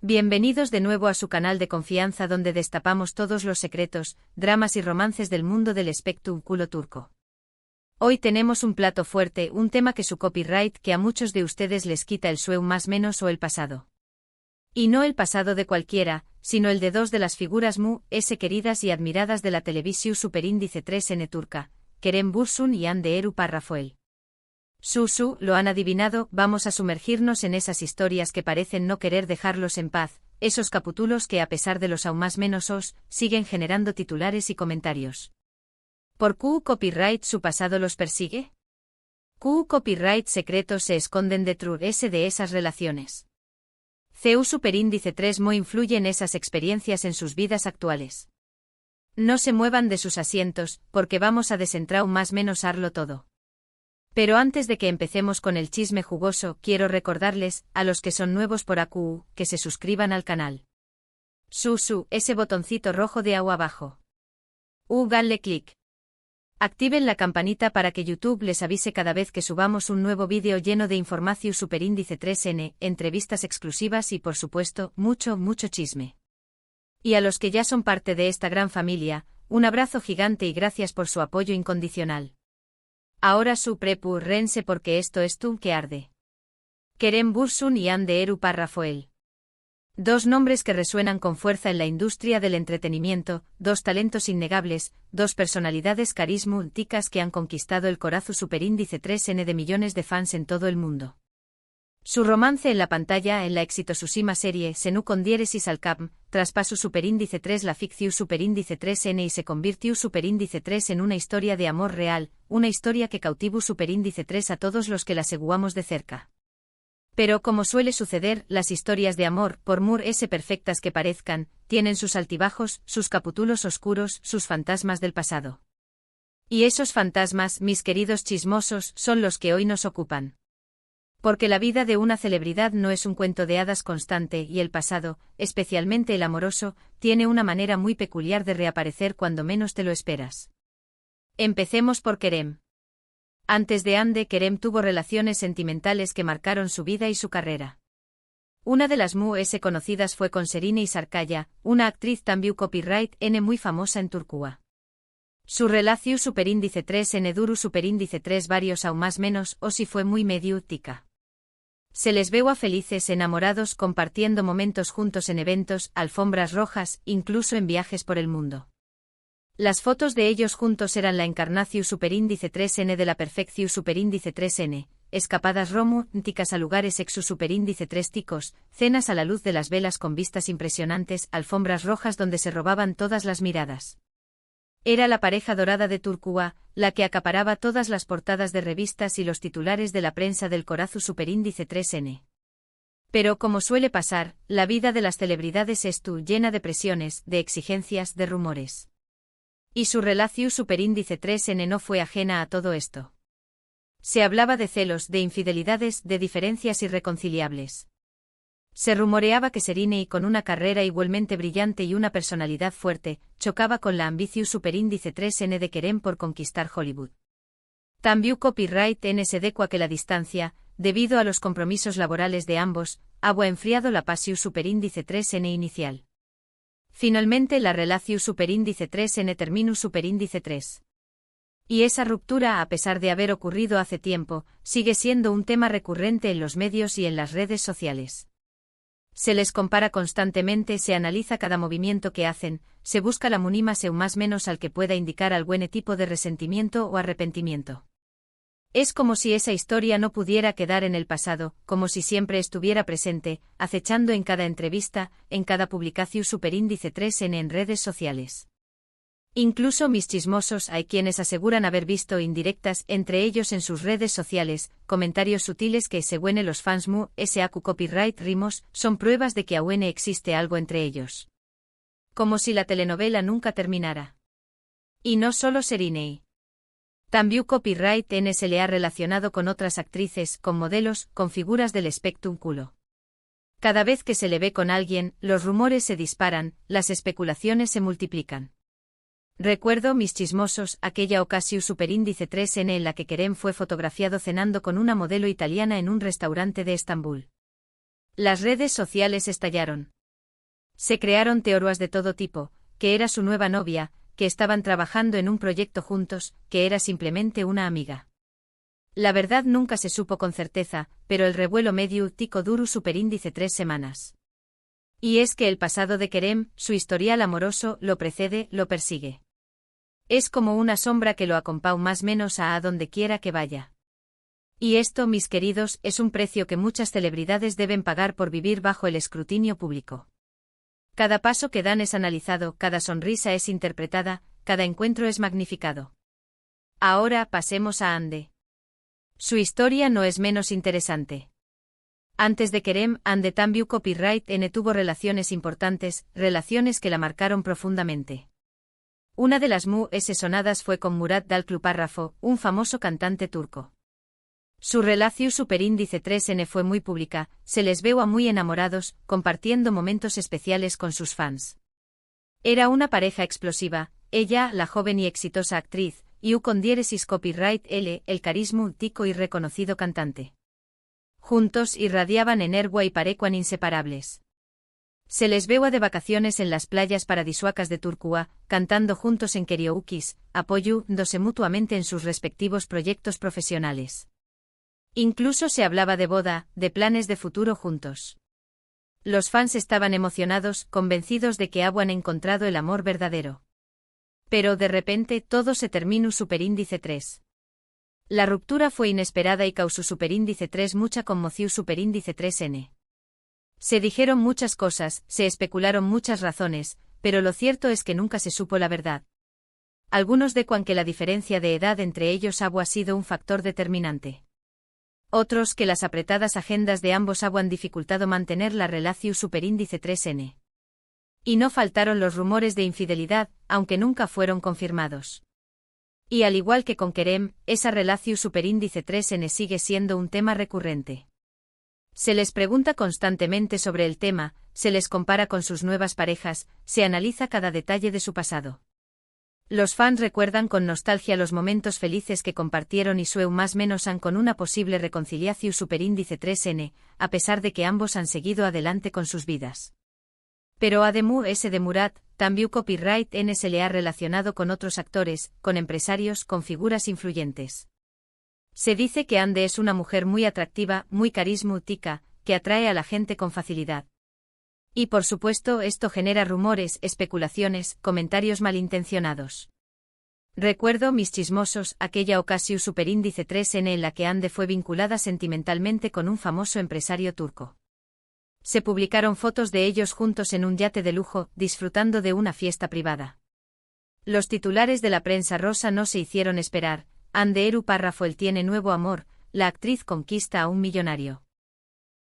Bienvenidos de nuevo a su canal de confianza donde destapamos todos los secretos, dramas y romances del mundo del espectáculo turco. Hoy tenemos un plato fuerte, un tema que su copyright que a muchos de ustedes les quita el sueño más menos o el pasado. Y no el pasado de cualquiera, sino el de dos de las figuras queridas y admiradas de la televisión superíndice 3N turca, Kerem Bürsin y Hande Erçel Rafael. Lo han adivinado, vamos a sumergirnos en esas historias que parecen no querer dejarlos en paz, esos capítulos que a pesar de los aún más menos siguen generando titulares y comentarios. ¿Por qué copyright su pasado los persigue? ¿Qué copyright secretos se esconden detrás de esas relaciones? CU superíndice 3 influye en esas experiencias en sus vidas actuales. No se muevan de sus asientos, porque vamos a desentrar más menos arlo todo. Pero antes de que empecemos con el chisme jugoso, quiero recordarles, a los que son nuevos por aquí, que se suscriban al canal. Ese botoncito rojo de agua abajo. Danle clic. Activen la campanita para que YouTube les avise cada vez que subamos un nuevo vídeo lleno de información superíndice 3N, entrevistas exclusivas y por supuesto, mucho chisme. Y a los que ya son parte de esta gran familia, un abrazo gigante y gracias por su apoyo incondicional. Ahora prepárense porque esto es tú que arde. Kerem Bürsin y Hande Erçel Rafael. Dos nombres que resuenan con fuerza en la industria del entretenimiento, dos talentos innegables, dos personalidades carismáticas que han conquistado el corazón superíndice 3N de millones de fans en todo el mundo. Su romance en la pantalla en la exitosísima serie Senu con diéresis al cap, traspasó superíndice 3 la ficción superíndice 3N y se convirtió superíndice 3 en una historia de amor real, una historia que cautivó superíndice 3 a todos los que la seguamos de cerca. Pero como suele suceder, las historias de amor, por perfectas que parezcan, tienen sus altibajos, sus capítulos oscuros, sus fantasmas del pasado. Y esos fantasmas, mis queridos chismosos, son los que hoy nos ocupan. Porque la vida de una celebridad no es un cuento de hadas constante y el pasado, especialmente el amoroso, tiene una manera muy peculiar de reaparecer cuando menos te lo esperas. Empecemos por Kerem. Antes de Hande, Kerem tuvo relaciones sentimentales que marcaron su vida y su carrera. Una de las conocidas fue con Serine Sarıkaya, una actriz también copyright muy famosa en Turquía. Su relación superíndice 3N duru superíndice 3 varios aún más menos o si fue muy mediática. Se les veo a felices enamorados compartiendo momentos juntos en eventos, alfombras rojas, incluso en viajes por el mundo. Las fotos de ellos juntos eran la encarnación superíndice 3N de la perfección superíndice 3N, escapadas románticas a lugares exu superíndice 3 ticos, cenas a la luz de las velas con vistas impresionantes, alfombras rojas donde se robaban todas las miradas. Era la pareja dorada de Turquía, la que acaparaba todas las portadas de revistas y los titulares de la prensa del corazón superíndice 3N. Pero como suele pasar, la vida de las celebridades es llena de presiones, de exigencias, de rumores. Y su relación superíndice 3N no fue ajena a todo esto. Se hablaba de celos, de infidelidades, de diferencias irreconciliables. Se rumoreaba que Serine, con una carrera igualmente brillante y una personalidad fuerte, chocaba con la ambición superíndice 3N de Kerem por conquistar Hollywood. También copyright se decua que la distancia, debido a los compromisos laborales de ambos, había enfriado la pasión superíndice 3N inicial. Finalmente la relación superíndice 3N terminó superíndice 3. Y esa ruptura, a pesar de haber ocurrido hace tiempo, sigue siendo un tema recurrente en los medios y en las redes sociales. Se les compara constantemente, se analiza cada movimiento que hacen, se busca la mínima más menos al que pueda indicar algún tipo de resentimiento o arrepentimiento. Es como si esa historia no pudiera quedar en el pasado, como si siempre estuviera presente, acechando en cada entrevista, en cada publicación superíndice 3N en redes sociales. Incluso mis chismosos hay quienes aseguran haber visto indirectas entre ellos en sus redes sociales, comentarios sutiles que según los fans sacu copyright rimos, son pruebas de que aún existe algo entre ellos. Como si la telenovela nunca terminara. Y no solo Serine. También copyright se le ha relacionado con otras actrices, con modelos, con figuras del espectáculo. Cada vez que se le ve con alguien, los rumores se disparan, las especulaciones se multiplican. Recuerdo, mis chismosos, aquella ocasión superíndice 3N en la que Kerem fue fotografiado cenando con una modelo italiana en un restaurante de Estambul. Las redes sociales estallaron. Se crearon teorías de todo tipo, que era su nueva novia, que estaban trabajando en un proyecto juntos, que era simplemente una amiga. La verdad nunca se supo con certeza, pero el revuelo medio tico duru superíndice 3 semanas. Y es que el pasado de Kerem, su historial amoroso, lo precede, lo persigue. Es como una sombra que lo acompaña más menos a donde quiera que vaya. Y esto, mis queridos, es un precio que muchas celebridades deben pagar por vivir bajo el escrutinio público. Cada paso que dan es analizado, cada sonrisa es interpretada, cada encuentro es magnificado. Ahora pasemos a Ande. Su historia no es menos interesante. Antes de Kerem, Ande también copyright N tuvo relaciones importantes, relaciones que la marcaron profundamente. Una de las sonadas fue con Murat Dalklu-Párrafo, un famoso cantante turco. Su relación superíndice 3N fue muy pública, se les veo a muy enamorados, compartiendo momentos especiales con sus fans. Era una pareja explosiva, ella, la joven y exitosa actriz, y con diéresis copyright L, el carismático y reconocido cantante. Juntos irradiaban energía y parecuan inseparables. Se les veo de vacaciones en las playas paradisuacas de Turquía, cantando juntos en karaokes, apoyándose mutuamente en sus respectivos proyectos profesionales. Incluso se hablaba de boda, de planes de futuro juntos. Los fans estaban emocionados, convencidos de que habían encontrado el amor verdadero. Pero de repente todo se terminó superíndice 3. La ruptura fue inesperada y causó superíndice 3 mucha conmoción superíndice 3N. Se dijeron muchas cosas, se especularon muchas razones, pero lo cierto es que nunca se supo la verdad. Algunos decuan que la diferencia de edad entre ellos había sido un factor determinante. Otros que las apretadas agendas de ambos habían dificultado mantener la relación superíndice 3N. Y no faltaron los rumores de infidelidad, aunque nunca fueron confirmados. Y al igual que con Kerem, esa relación superíndice 3N sigue siendo un tema recurrente. Se les pregunta constantemente sobre el tema, se les compara con sus nuevas parejas, se analiza cada detalle de su pasado. Los fans recuerdan con nostalgia los momentos felices que compartieron y sueu más menos han con una posible reconciliación superíndice 3N, a pesar de que ambos han seguido adelante con sus vidas. Pero además ese de Murat, también copyright N se le ha relacionado con otros actores, con empresarios, con figuras influyentes. Se dice que Ande es una mujer muy atractiva, muy carismática, que atrae a la gente con facilidad. Y por supuesto esto genera rumores, especulaciones, comentarios malintencionados. Recuerdo, mis chismosos, aquella ocasión superíndice 3N en la que Ande fue vinculada sentimentalmente con un famoso empresario turco. Se publicaron fotos de ellos juntos en un yate de lujo, disfrutando de una fiesta privada. Los titulares de la prensa rosa no se hicieron esperar. Ande Eru Párrafo el tiene nuevo amor, la actriz conquista a un millonario.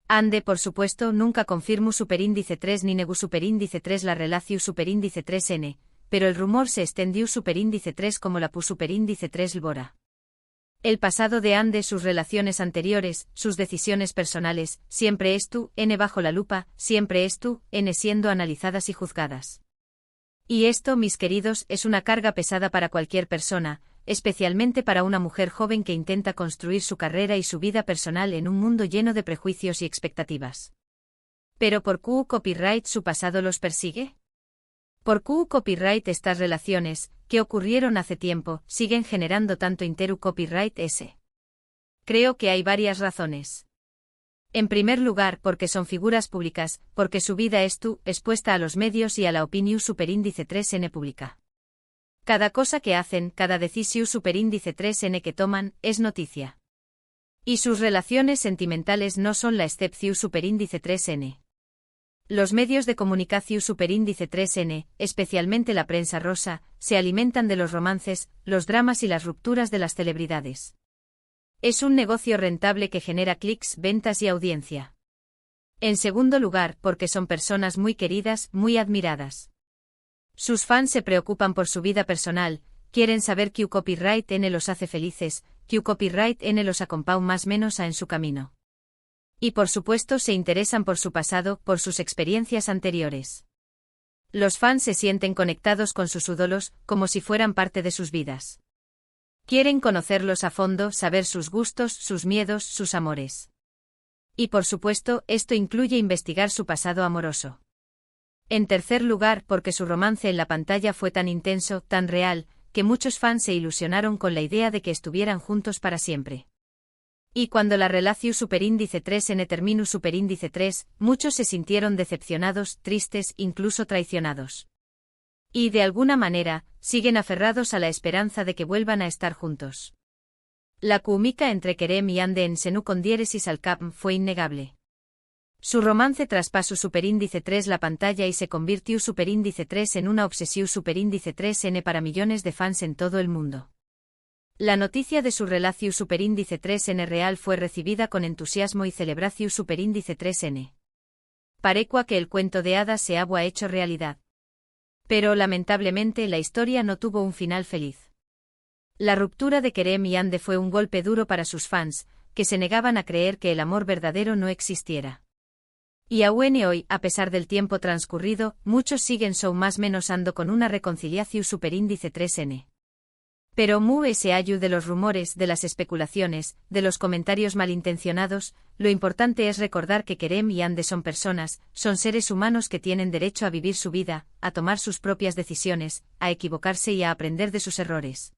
Ande por supuesto nunca confirmó superíndice 3 ni negó superíndice 3 la relación superíndice 3N, pero el rumor se extendió superíndice 3 como la superíndice 3 Lbora. El pasado de Ande, sus relaciones anteriores, sus decisiones personales, siempre N bajo la lupa, siempre N siendo analizadas y juzgadas. Y esto, mis queridos, es una carga pesada para cualquier persona, especialmente para una mujer joven que intenta construir su carrera y su vida personal en un mundo lleno de prejuicios y expectativas. ¿Pero por qué copyright su pasado los persigue? ¿Por qué copyright estas relaciones, que ocurrieron hace tiempo, siguen generando tanto copyright S? Creo que hay varias razones. En primer lugar, porque son figuras públicas, porque su vida es expuesta a los medios y a la opinión superíndice 3N pública. Cada cosa que hacen, cada decisión superíndice 3N que toman, es noticia. Y sus relaciones sentimentales no son la excepción superíndice 3N. Los medios de comunicación superíndice 3N, especialmente la prensa rosa, se alimentan de los romances, los dramas y las rupturas de las celebridades. Es un negocio rentable que genera clics, ventas y audiencia. En segundo lugar, porque son personas muy queridas, muy admiradas. Sus fans se preocupan por su vida personal, quieren saber que copyright N los hace felices, que copyright N los acompaña más menos en su camino. Y por supuesto se interesan por su pasado, por sus experiencias anteriores. Los fans se sienten conectados con sus ídolos, como si fueran parte de sus vidas. Quieren conocerlos a fondo, saber sus gustos, sus miedos, sus amores. Y por supuesto, esto incluye investigar su pasado amoroso. En tercer lugar, porque su romance en la pantalla fue tan intenso, tan real, que muchos fans se ilusionaron con la idea de que estuvieran juntos para siempre. Y cuando la relación superíndice 3n terminó superíndice 3, muchos se sintieron decepcionados, tristes, incluso traicionados. Y de alguna manera, siguen aferrados a la esperanza de que vuelvan a estar juntos. La química entre Kerem y Ande en Senu con diéresis al cap fue innegable. Su romance traspasó superíndice 3 la pantalla y se convirtió superíndice 3 en una obsesión superíndice 3n para millones de fans en todo el mundo. La noticia de su relación superíndice 3n real fue recibida con entusiasmo y celebración superíndice 3n. Parecua que el cuento de hadas se había hecho realidad. Pero lamentablemente la historia no tuvo un final feliz. La ruptura de Kerem y Ande fue un golpe duro para sus fans, que se negaban a creer que el amor verdadero no existiera. Y aún hoy, a pesar del tiempo transcurrido, muchos siguen más menos ando con una reconciliación superíndice 3n. Pero se hallu de los rumores, de las especulaciones, de los comentarios malintencionados, lo importante es recordar que Kerem y Ande son personas, son seres humanos que tienen derecho a vivir su vida, a tomar sus propias decisiones, a equivocarse y a aprender de sus errores.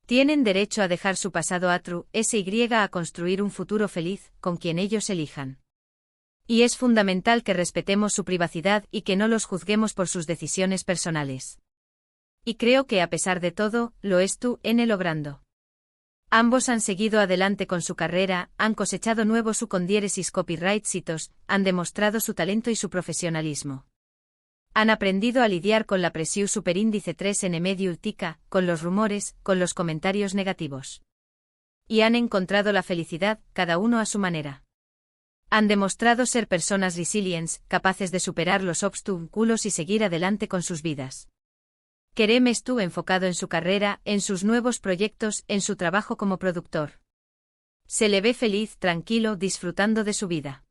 Tienen derecho a dejar su pasado atru, a construir un futuro feliz, con quien ellos elijan. Y es fundamental que respetemos su privacidad y que no los juzguemos por sus decisiones personales. Y creo que a pesar de todo, lo logrando. Ambos han seguido adelante con su carrera, han cosechado nuevos con diéresis copyright hitos, han demostrado su talento y su profesionalismo. Han aprendido a lidiar con la presión superíndice 3n medio tica, con los rumores, con los comentarios negativos. Y han encontrado la felicidad, cada uno a su manera. Han demostrado ser personas resilientes, capaces de superar los obstáculos y seguir adelante con sus vidas. Kerem estuvo enfocado en su carrera, en sus nuevos proyectos, en su trabajo como productor. Se le ve feliz, tranquilo, disfrutando de su vida.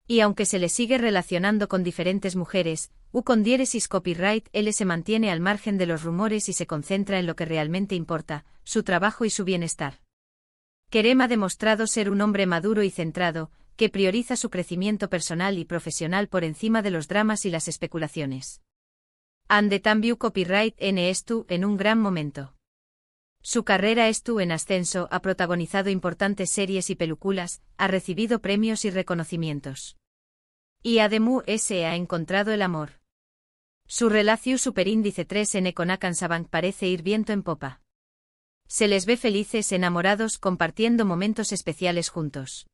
Y aunque se le sigue relacionando con diferentes mujeres, con diéresis copyright, él se mantiene al margen de los rumores y se concentra en lo que realmente importa, su trabajo y su bienestar. Kerem ha demostrado ser un hombre maduro y centrado, que prioriza su crecimiento personal y profesional por encima de los dramas y las especulaciones. Ande también copyright en un gran momento. Su carrera en ascenso, ha protagonizado importantes series y películas, ha recibido premios y reconocimientos. Y además ha encontrado el amor. Su relación superíndice 3n con Akan Sabank parece ir viento en popa. Se les ve felices, enamorados, compartiendo momentos especiales juntos.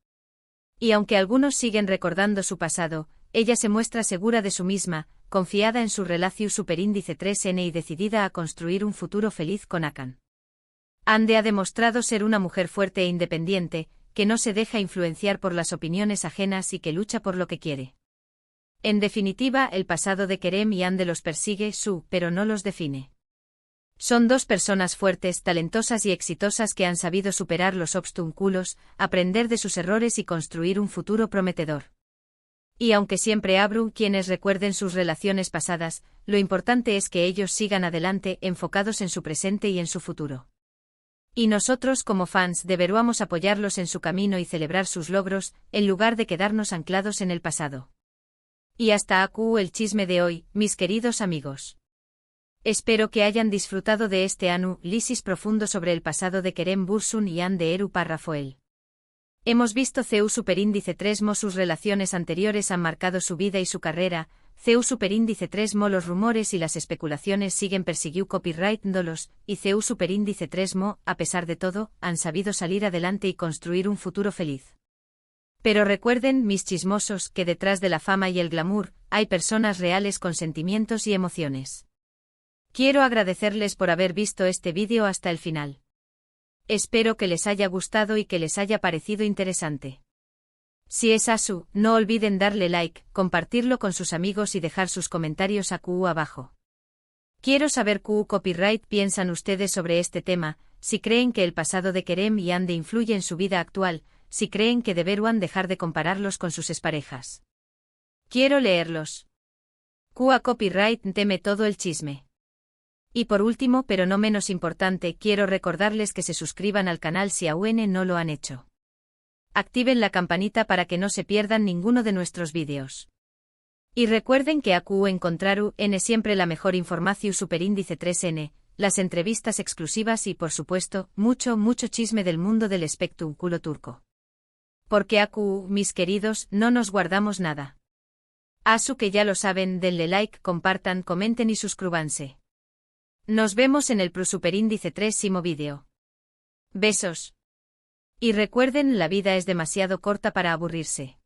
Y aunque algunos siguen recordando su pasado, ella se muestra segura de sí misma, confiada en su relación superíndice 3n y decidida a construir un futuro feliz con Akan. Ande ha demostrado ser una mujer fuerte e independiente, que no se deja influenciar por las opiniones ajenas y que lucha por lo que quiere. En definitiva, el pasado de Kerem y Ande los persigue, pero no los define. Son dos personas fuertes, talentosas y exitosas que han sabido superar los obstáculos, aprender de sus errores y construir un futuro prometedor. Y aunque siempre habrá quienes recuerden sus relaciones pasadas, lo importante es que ellos sigan adelante, enfocados en su presente y en su futuro. Y nosotros como fans deberíamos apoyarlos en su camino y celebrar sus logros, en lugar de quedarnos anclados en el pasado. Y hasta aquí el chisme de hoy, mis queridos amigos. Espero que hayan disfrutado de este análisis profundo sobre el pasado de Kerem Bürsin y Ande Eru Parrafoel. Hemos visto CEU superíndice 3 mo sus relaciones anteriores han marcado su vida y su carrera, CEU superíndice 3 mo los rumores y las especulaciones siguen persiguiendo copyright-dolos, y CEU superíndice 3 mo, a pesar de todo, han sabido salir adelante y construir un futuro feliz. Pero recuerden, mis chismosos, que detrás de la fama y el glamour, hay personas reales con sentimientos y emociones. Quiero agradecerles por haber visto este vídeo hasta el final. Espero que les haya gustado y que les haya parecido interesante. Si es así, no olviden darle like, compartirlo con sus amigos y dejar sus comentarios aquí abajo. Quiero saber qué copyright piensan ustedes sobre este tema, si creen que el pasado de Kerem y Ande influye en su vida actual, si creen que deberían dejar de compararlos con sus exparejas. Quiero leerlos. QA copyright teme todo el chisme. Y por último, pero no menos importante, quiero recordarles que se suscriban al canal si aún no lo han hecho. Activen la campanita para que no se pierdan ninguno de nuestros vídeos. Y recuerden que AQ encontraru N siempre la mejor información superíndice 3N, las entrevistas exclusivas y por supuesto, mucho chisme del mundo del espectáculo turco. Porque AQ, mis queridos, no nos guardamos nada. Asu que ya lo saben, denle like, compartan, comenten y suscríbanse. Nos vemos en el superíndice 3º vídeo. Besos. Y recuerden, la vida es demasiado corta para aburrirse.